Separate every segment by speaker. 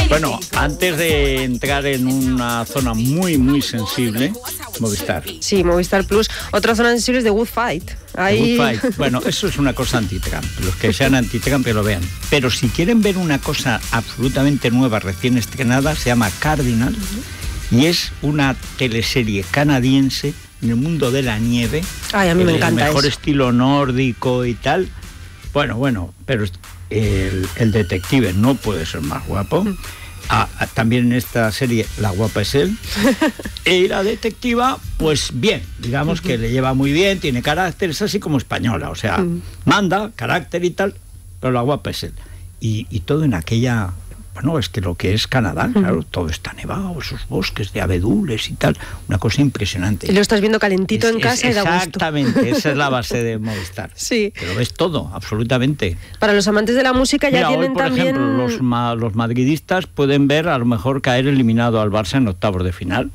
Speaker 1: Bueno, antes de entrar en una zona muy, muy sensible, Movistar.
Speaker 2: Sí, Movistar Plus. Otra zona sensible es The Good Fight. Ahí...
Speaker 1: Good Fight. Bueno, eso es una cosa anti-Trump. Los que sean anti-Trump que lo vean. Pero si quieren ver una cosa absolutamente nueva, recién estrenada, se llama Cardinal, y es una teleserie canadiense en el mundo de la nieve.
Speaker 2: Ay, a mí me encanta
Speaker 1: el mejor
Speaker 2: eso.
Speaker 1: estilo nórdico y tal. Bueno, pero el detective no puede ser más guapo. También en esta serie la guapa es él. Y la detectiva, pues bien, digamos que le lleva muy bien, tiene carácter, es así como española, o sea, manda, carácter y tal, pero la guapa es él. Y todo en aquella... Bueno, es que lo que es Canadá, claro, todo está nevado, esos bosques de abedules y tal, una cosa impresionante.
Speaker 2: Y lo estás viendo calentito en casa y da gusto.
Speaker 1: Exactamente, esa es la base de Movistar.
Speaker 2: Sí.
Speaker 1: Pero ves todo, absolutamente.
Speaker 2: Para los amantes de la música ya tienen
Speaker 1: hoy, por
Speaker 2: también...
Speaker 1: ejemplo, los madridistas pueden ver a lo mejor caer eliminado al Barça en octavos de final.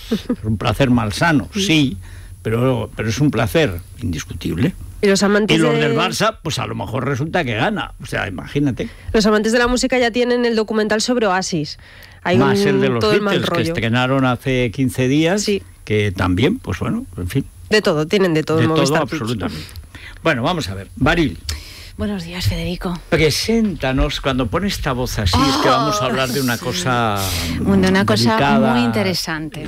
Speaker 1: Es un placer malsano, sí, pero es un placer indiscutible.
Speaker 2: Y los amantes
Speaker 1: del Barça, pues a lo mejor resulta que gana. O sea, imagínate.
Speaker 2: Los amantes de la música ya tienen el documental sobre Oasis. Hay
Speaker 1: más el de los
Speaker 2: todo
Speaker 1: Beatles, que estrenaron hace 15 días, sí. Que también, pues bueno, en fin.
Speaker 2: De todo, tienen de todo.
Speaker 1: De todo, absolutamente. Bueno, vamos a ver. Baril.
Speaker 3: Buenos días, Federico.
Speaker 1: Preséntanos, cuando pone esta voz así, es que vamos a hablar de una cosa
Speaker 3: delicada, muy interesante,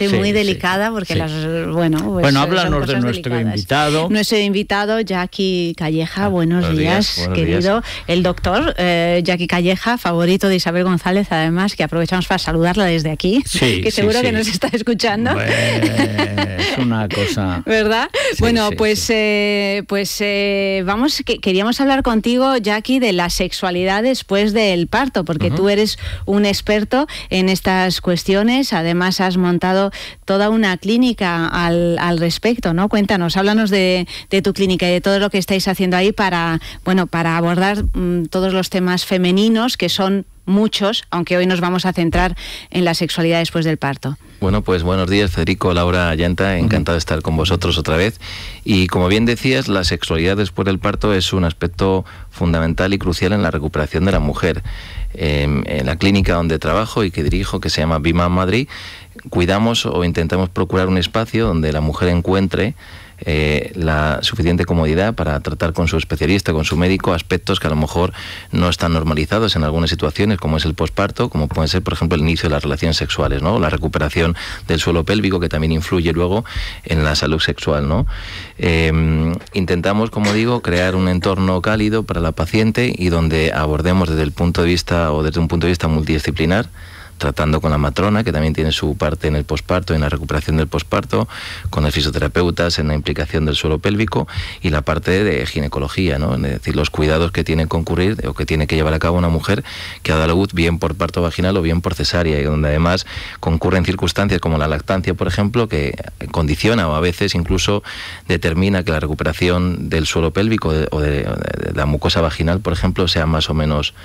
Speaker 3: muy delicada, porque
Speaker 1: sí.
Speaker 3: Pues,
Speaker 1: háblanos de nuestro
Speaker 3: delicadas.
Speaker 1: invitado.
Speaker 3: Nuestro invitado, Jackie Calleja, buenos días, querido. El doctor Jackie Calleja, favorito de Isabel González, además, que aprovechamos para saludarla desde aquí, que seguro que nos está escuchando.
Speaker 1: Bueno, es una cosa...
Speaker 3: ¿Verdad?
Speaker 1: Sí,
Speaker 3: bueno,
Speaker 1: sí,
Speaker 3: vamos... Queríamos hablar contigo, Jackie, de la sexualidad después del parto, porque tú eres un experto en estas cuestiones. Además, has montado toda una clínica al respecto, ¿no? Cuéntanos, háblanos de tu clínica y de todo lo que estáis haciendo ahí para abordar todos los temas femeninos, que son muchos, aunque hoy nos vamos a centrar en la sexualidad después del parto.
Speaker 4: Bueno, pues buenos días, Federico, Laura, Ayanta, encantado de estar con vosotros otra vez. Y como bien decías, la sexualidad después del parto es un aspecto fundamental y crucial en la recuperación de la mujer. En la clínica donde trabajo y que dirijo, que se llama Bima Madrid, cuidamos o intentamos procurar un espacio donde la mujer encuentre la suficiente comodidad para tratar con su especialista, con su médico, aspectos que a lo mejor no están normalizados en algunas situaciones, como es el posparto, como puede ser, por ejemplo, el inicio de las relaciones sexuales, ¿no? La recuperación del suelo pélvico, que también influye luego en la salud sexual, ¿no? Intentamos, como digo, crear un entorno cálido para la paciente y donde abordemos desde un punto de vista multidisciplinar, tratando con la matrona, que también tiene su parte en el posparto, en la recuperación del posparto, con los fisioterapeutas en la implicación del suelo pélvico y la parte de ginecología, ¿no? Es decir, los cuidados que tiene que concurrir o que tiene que llevar a cabo una mujer que ha dado a luz bien por parto vaginal o bien por cesárea, y donde además concurren circunstancias como la lactancia, por ejemplo, que condiciona o a veces incluso determina que la recuperación del suelo pélvico o de la mucosa vaginal, por ejemplo, sea más o menos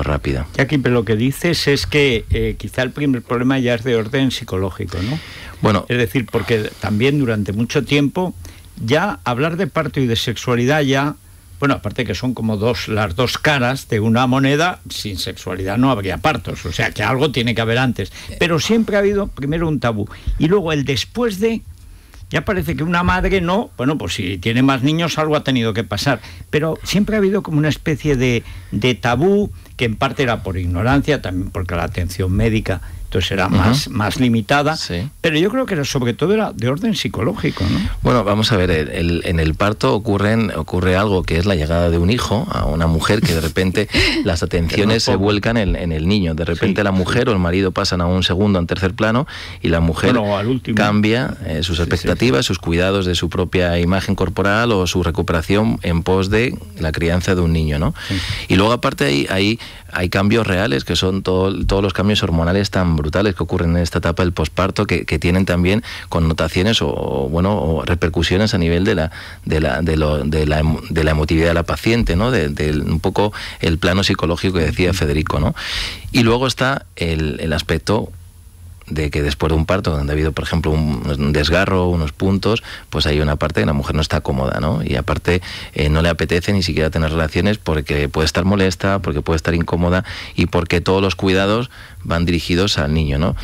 Speaker 4: rápida.
Speaker 1: Y aquí lo que dices es que quizá el primer problema ya es de orden psicológico, ¿no?
Speaker 4: Bueno,
Speaker 1: es decir, porque también durante mucho tiempo ya hablar de parto y de sexualidad ya, bueno, aparte que son como las dos caras de una moneda, sin sexualidad no habría partos, o sea que algo tiene que haber antes, pero siempre ha habido primero un tabú y luego el después de... Ya parece que una madre no, bueno, pues si tiene más niños algo ha tenido que pasar, pero siempre ha habido como una especie de tabú, que en parte era por ignorancia, también porque la atención médica entonces era más limitada, sí. Pero yo creo que sobre todo era de orden psicológico, ¿no?
Speaker 4: Bueno, vamos a ver, en el parto ocurre algo que es la llegada de un hijo a una mujer, que de repente las atenciones se vuelcan en el niño, de repente la mujer o el marido pasan a un segundo, a un tercer plano, y la mujer cambia sus expectativas, sus cuidados de su propia imagen corporal o su recuperación en pos de la crianza de un niño, ¿no? Sí. Y luego aparte hay cambios reales, que son todos los cambios hormonales tan brutales que ocurren en esta etapa del posparto, que tienen también connotaciones o repercusiones a nivel de la emotividad de la paciente, ¿no? De un poco el plano psicológico que decía Federico, ¿no? Y luego está el aspecto de que después de un parto, donde ha habido, por ejemplo, un desgarro, unos puntos, pues hay una parte que la mujer no está cómoda, ¿no? Y aparte no le apetece ni siquiera tener relaciones porque puede estar molesta, porque puede estar incómoda y porque todos los cuidados van dirigidos al niño, ¿no?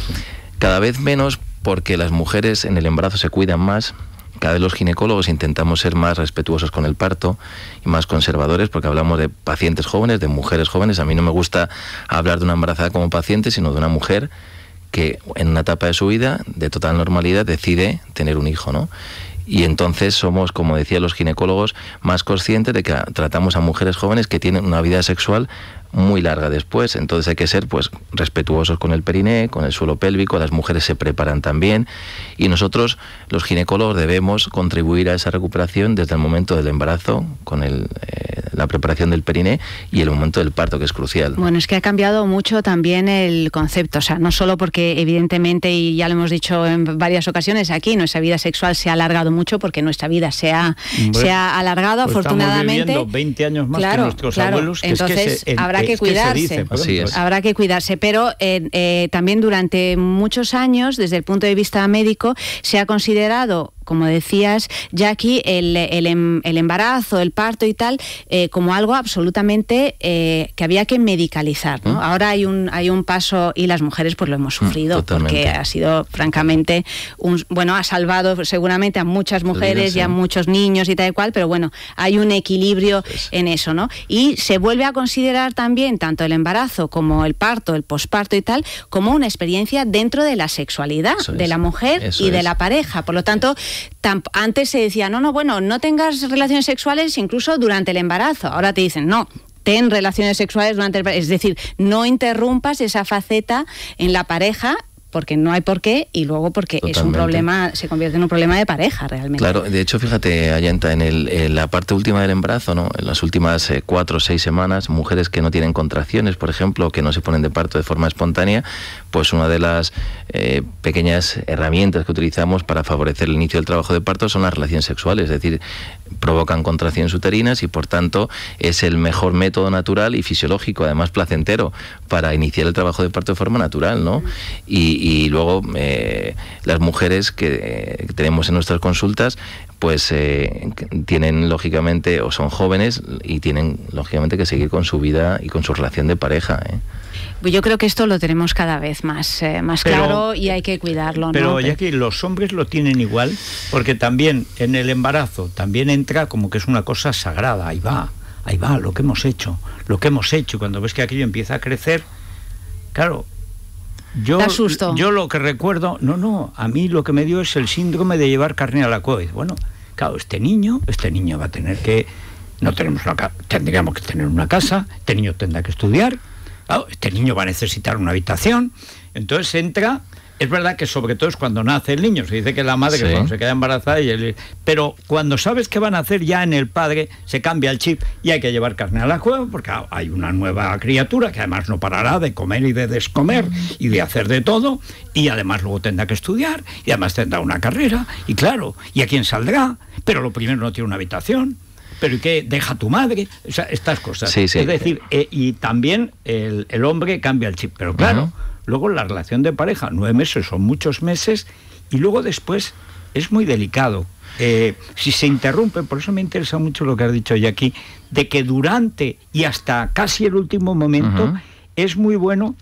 Speaker 4: Cada vez menos, porque las mujeres en el embarazo se cuidan más. Cada vez los ginecólogos intentamos ser más respetuosos con el parto y más conservadores, porque hablamos de pacientes jóvenes, de mujeres jóvenes. A mí no me gusta hablar de una embarazada como paciente, sino de una mujer que en una etapa de su vida, de total normalidad, decide tener un hijo, ¿no? Y entonces somos, como decían los ginecólogos, más conscientes de que tratamos a mujeres jóvenes que tienen una vida sexual muy larga después. Entonces hay que ser pues respetuosos con el periné, con el suelo pélvico. Las mujeres se preparan también y nosotros, los ginecólogos, debemos contribuir a esa recuperación desde el momento del embarazo, con la preparación del periné, y el momento del parto, que es crucial.
Speaker 3: Bueno, es que ha cambiado mucho también el concepto, o sea, no solo porque evidentemente, y ya lo hemos dicho en varias ocasiones aquí, nuestra vida sexual se ha alargado mucho, porque nuestra vida se ha alargado, pues afortunadamente.
Speaker 1: Estamos viviendo 20 años más que nuestros abuelos.
Speaker 3: Entonces habrá que cuidarse. Habrá que cuidarse, pero también durante muchos años, desde el punto de vista médico, se ha considerado, como decías, Jackie, el embarazo, el parto y tal, como algo absolutamente que había que medicalizar, ¿no? Ahora hay un paso, y las mujeres pues lo hemos sufrido, porque ha sido francamente ha salvado seguramente a muchas mujeres y a muchos niños y tal y cual, pero bueno, hay un equilibrio en eso, ¿no? Y se vuelve a considerar también tanto el embarazo como el parto, el posparto y tal, como una experiencia dentro de la sexualidad de la mujer y de la pareja. Por lo tanto, antes se decía, no tengas relaciones sexuales incluso durante el embarazo. Ahora te dicen, no, ten relaciones sexuales durante el embarazo. Es decir, no interrumpas esa faceta en la pareja, porque no hay por qué, y luego porque es un problema, se convierte en un problema de pareja realmente.
Speaker 4: Claro, de hecho, fíjate, Ayanta, en la parte última del embarazo, ¿no? En las últimas 4 o 6 semanas, mujeres que no tienen contracciones, por ejemplo, que no se ponen de parto de forma espontánea, pues una de las pequeñas herramientas que utilizamos para favorecer el inicio del trabajo de parto son las relaciones sexuales, es decir, provocan contracciones uterinas y por tanto es el mejor método natural y fisiológico, además placentero, para iniciar el trabajo de parto de forma natural, ¿no? Y luego las mujeres que tenemos en nuestras consultas pues tienen lógicamente, o son jóvenes y tienen lógicamente que seguir con su vida y con su relación de pareja,
Speaker 3: Yo creo que esto lo tenemos cada vez más claro, y hay que cuidarlo, ¿no?
Speaker 1: Pero ya que los hombres lo tienen igual, porque también en el embarazo también entra como que es una cosa sagrada, ahí va lo que hemos hecho, cuando ves que aquello empieza a crecer, claro. Yo lo que recuerdo, a mí lo que me dio es el síndrome de llevar carne a la cueva. Bueno, claro, este niño va a tener que, tendríamos que tener una casa, este niño tendrá que estudiar, claro, este niño va a necesitar una habitación, entonces entra. Es verdad que sobre todo es cuando nace el niño, se dice que la madre cuando se queda embarazada, pero cuando sabes que van a hacer ya en el padre, se cambia el chip y hay que llevar carne a la cueva, porque hay una nueva criatura que además no parará de comer y de descomer y de hacer de todo, y además luego tendrá que estudiar, y además tendrá una carrera, y claro, ¿y a quién saldrá? Pero lo primero, no tiene una habitación. ¿Pero y qué? ¿Deja tu madre? O sea, estas cosas.
Speaker 4: Sí.
Speaker 1: Es decir, y también el hombre cambia el chip, pero claro, luego la relación de pareja, 9 meses son muchos meses, y luego después es muy delicado. Si se interrumpe, por eso me interesa mucho lo que has dicho Jackie, de que durante y hasta casi el último momento es muy bueno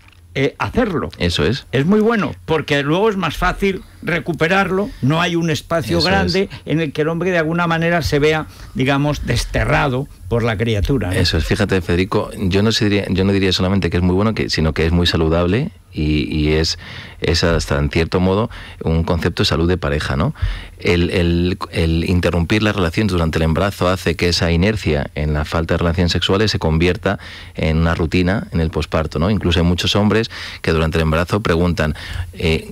Speaker 1: hacerlo.
Speaker 4: Eso es.
Speaker 1: Es muy bueno, porque luego es más fácil recuperarlo, no hay un espacio grande en el que el hombre de alguna manera se vea, digamos, desterrado por la criatura, ¿no?
Speaker 4: Eso es, fíjate, Federico, yo no diría solamente que es muy bueno, sino que es muy saludable y es hasta en cierto modo un concepto de salud de pareja, ¿no? El interrumpir las relaciones durante el embarazo hace que esa inercia en la falta de relaciones sexuales se convierta en una rutina en el posparto, ¿no? Incluso hay muchos hombres que durante el embarazo preguntan,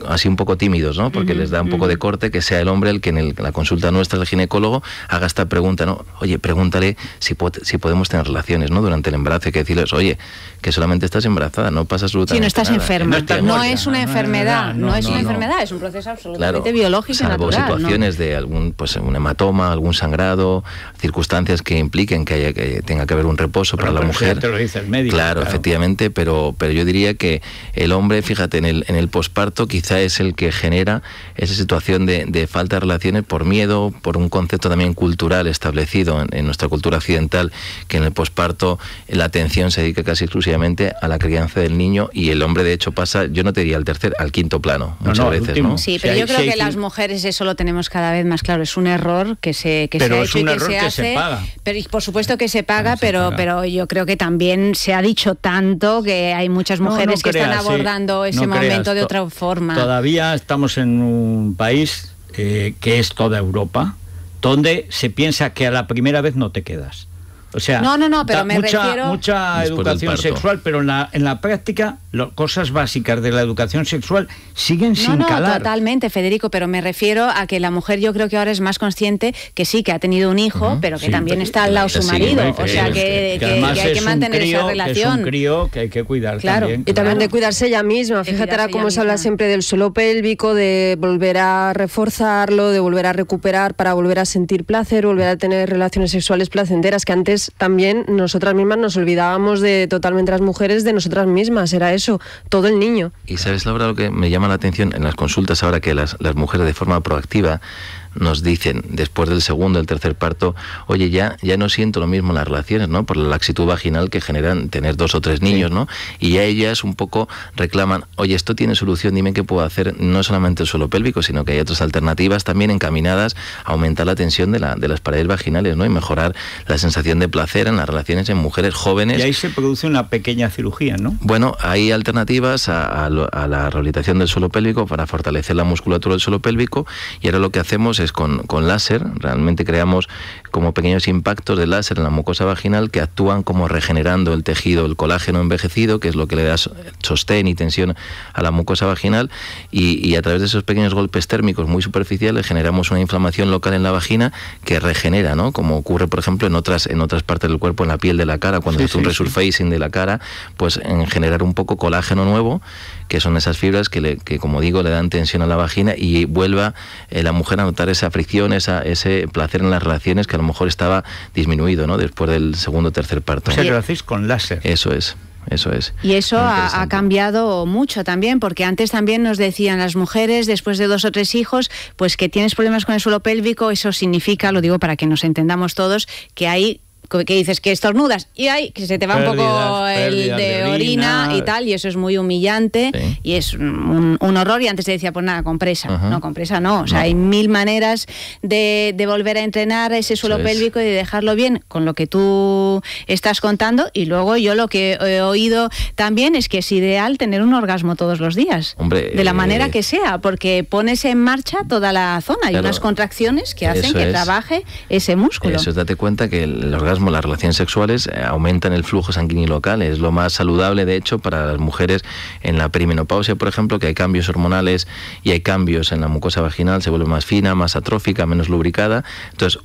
Speaker 4: así un poco tímidos, ¿no? Porque les da un poco de corte que sea el hombre el que en la consulta nuestra del ginecólogo haga esta pregunta, ¿no? Oye, pregúntale si podemos tener relaciones, ¿no? Durante el embarazo. Hay que decirles, oye, que solamente estás embarazada, no pasa absolutamente nada.
Speaker 3: Si no estás enferma.
Speaker 4: cardiopatía.
Speaker 3: No es una enfermedad, no es una enfermedad, es un proceso absolutamente biológico y natural.
Speaker 4: Salvo situaciones de algún, pues un hematoma, algún sangrado, circunstancias que impliquen que tenga que haber un reposo para la mujer.
Speaker 1: Te lo dice el médico.
Speaker 4: Claro, efectivamente, pero yo diría que el hombre, fíjate, en el posparto quizá es el que genera esa situación de falta de relaciones por miedo, por un concepto también cultural establecido en nuestra cultura occidental, que en el posparto la atención se dedica casi exclusivamente a la crianza del niño y el hombre de hecho pasa, yo no te diría al quinto plano, muchas veces, ¿no?
Speaker 3: Sí, pero yo creo que las mujeres eso lo tenemos cada vez más claro, es un error que se ha hecho y que se hace. Se paga. Pero por supuesto que se paga, pero yo creo que también se ha dicho tanto que hay muchas mujeres que están abordando ese momento de otra forma.
Speaker 1: Todavía estamos en un país que es toda Europa, donde se piensa que a la primera vez no te quedas. O sea,
Speaker 3: pero me refiero...
Speaker 1: Mucha educación sexual, pero en la práctica, cosas básicas de la educación sexual siguen sin calar.
Speaker 3: Totalmente, Federico, pero me refiero a que la mujer yo creo que ahora es más consciente que sí, que ha tenido un hijo, pero que también está al lado su marido. O sea, que hay que mantener esa relación.
Speaker 1: Es un crío que hay que cuidar también.
Speaker 2: Y también de cuidarse ella misma. Fíjate ahora cómo se habla siempre del suelo pélvico, de volver a reforzarlo, de volver a recuperar para volver a sentir placer, volver a tener relaciones sexuales placenteras, que antes también nosotras mismas nos olvidábamos totalmente las mujeres de nosotras mismas, era eso, todo el niño.
Speaker 4: Y sabes, Laura, lo que me llama la atención en las consultas ahora, que las mujeres de forma proactiva nos dicen después del segundo, el tercer parto, oye, ya no siento lo mismo en las relaciones, ¿no? Por la laxitud vaginal que generan tener 2 o 3 niños, ¿no? Y ya ellas un poco reclaman, oye, esto tiene solución, dime qué puedo hacer, no solamente el suelo pélvico, sino que hay otras alternativas también encaminadas a aumentar la tensión de las paredes vaginales, ¿no? Y mejorar la sensación de placer en las relaciones en mujeres jóvenes.
Speaker 1: Y ahí se produce una pequeña cirugía, ¿no?
Speaker 4: Bueno, hay alternativas a la rehabilitación del suelo pélvico para fortalecer la musculatura del suelo pélvico, y ahora lo que hacemos es con láser, realmente creamos como pequeños impactos de láser en la mucosa vaginal que actúan como regenerando el tejido, el colágeno envejecido, que es lo que le da sostén y tensión a la mucosa vaginal, y a través de esos pequeños golpes térmicos muy superficiales generamos una inflamación local en la vagina que regenera, ¿no? Como ocurre, por ejemplo, en otras partes del cuerpo, en la piel de la cara, cuando hace un resurfacing de la cara, pues en generar un poco colágeno nuevo, que son esas fibras que como digo, le dan tensión a la vagina y vuelva la mujer a notar esa fricción, ese placer en las relaciones que a lo mejor estaba disminuido, ¿no? Después del segundo o tercer parto.
Speaker 1: O sea, que lo hacéis con láser.
Speaker 4: Eso es.
Speaker 3: Y eso ha cambiado mucho también, porque antes también nos decían las mujeres, después de 2 o 3 hijos, pues que tienes problemas con el suelo pélvico, eso significa, lo digo para que nos entendamos todos, que hay... que dices que estornudas y hay que se te va un poco el de orina y tal, y eso es muy humillante, y es un horror. Y antes te decía, pues nada, compresa. No, compresa no, o sea, hay 1000 maneras de volver a entrenar ese suelo pélvico y de dejarlo bien, con lo que tú estás contando. Y luego yo lo que he oído también es que es ideal tener un orgasmo todos los días.
Speaker 4: Hombre,
Speaker 3: de la manera que sea, porque pones en marcha toda la zona, hay unas contracciones que hacen que trabaje ese músculo.
Speaker 4: Eso es, date cuenta que el orgasmo, las relaciones sexuales aumentan el flujo sanguíneo local, es lo más saludable de hecho para las mujeres en la perimenopausia, por ejemplo, que hay cambios hormonales y hay cambios en la mucosa vaginal, se vuelve más fina, más atrófica, menos lubricada. Entonces,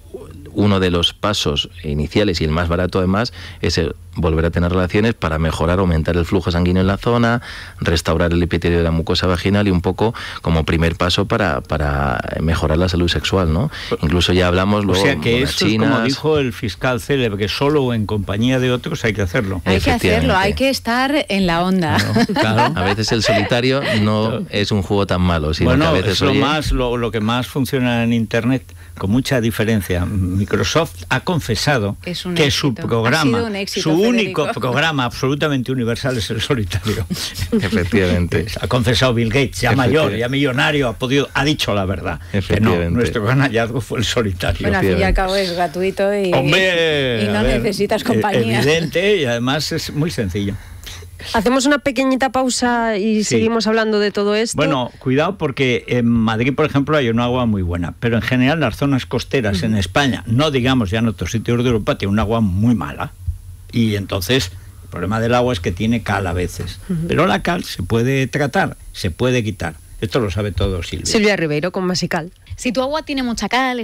Speaker 4: uno de los pasos iniciales y el más barato además es volver a tener relaciones para mejorar, aumentar el flujo sanguíneo en la zona, restaurar el epitelio de la mucosa vaginal y un poco como primer paso para mejorar la salud sexual, ¿no? Incluso ya hablamos luego...
Speaker 1: O sea que esto es como dijo el fiscal célebre, que solo en compañía de otros hay que hacerlo.
Speaker 3: Hay que hacerlo, hay que estar en la onda.
Speaker 1: Claro.
Speaker 4: A veces el solitario no es un juego tan malo, sino que a veces...
Speaker 1: Es lo que más funciona en Internet, con mucha diferencia. Microsoft ha confesado que su programa, su único programa absolutamente universal es el solitario.
Speaker 4: Efectivamente.
Speaker 1: Ha confesado Bill Gates, ya mayor, ya millonario, ha dicho la verdad. Que no, nuestro gran hallazgo fue el solitario.
Speaker 3: Bueno, al fin y al cabo es gratuito y no necesitas compañía.
Speaker 1: Evidente, y además es muy sencillo.
Speaker 2: Hacemos una pequeñita pausa y seguimos hablando de todo esto.
Speaker 1: Bueno, cuidado porque en Madrid, por ejemplo, hay un agua muy buena, pero en general las zonas costeras en España, no digamos ya en otros sitios de Europa, tiene un agua muy mala. Y entonces el problema del agua es que tiene cal a veces. Pero la cal se puede tratar, se puede quitar. Esto lo sabe todo Silvia.
Speaker 2: Silvia Ribeiro con Masical.
Speaker 5: Si tu agua tiene mucha cal,